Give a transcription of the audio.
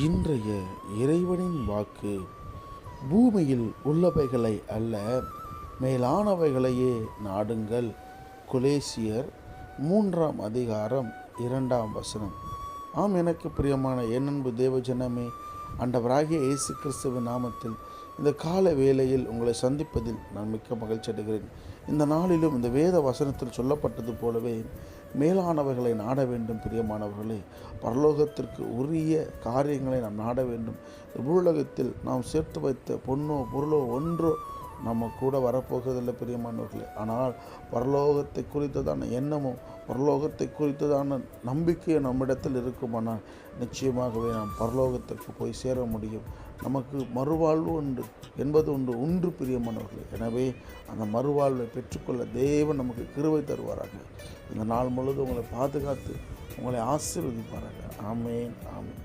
இன்றைய இறைவனின் வாக்கு, பூமியில் உள்ளவைகளை அல்ல, மேலானவைகளையே நாடுங்கள். கொலேசியர் 3:2. ஆம், எனக்கு பிரியமான என் அன்பு தேவஜனமே, ஆண்டவராகிய இயேசு கிறிஸ்துவின் நாமத்தில் இந்த கால வேளையில் உங்களை சந்திப்பதில் நான் மிக்க மகிழ்ச்சி அடைகிறேன். இந்த நாளிலும் இந்த வேத வசனத்தில் சொல்லப்பட்டது போலவே மேலானவைகளை நாட வேண்டும். பிரியமானவர்களே, பரலோகத்திற்கு உரிய காரியங்களை நாம் நாட வேண்டும். பூலோகத்தில் நாம் சேர்த்து வைத்த பொன்னோ பொருளோ ஒன்றோ நம்ம கூட வரப்போகிறதில்லை பிரியமானவர்களே. ஆனால் பரலோகத்தை குறித்ததான எண்ணமோ பரலோகத்தை குறித்ததான நம்பிக்கையோ நம்மிடத்தில் இருக்குமானால் நிச்சயமாகவே நாம் பரலோகத்திற்கு போய் சேர முடியும். நமக்கு மறுவாழ்வு உண்டு பிரியமானவர்களே. எனவே அந்த மறுவாழ்வை பெற்றுக்கொள்ள தேவன் நமக்கு கிருபை தருவாராக. இந்த நாள் முழுவதும் உங்களை பாதுகாத்து உங்களை ஆசீர்வதிப்பாராக. ஆமென், ஆமென்.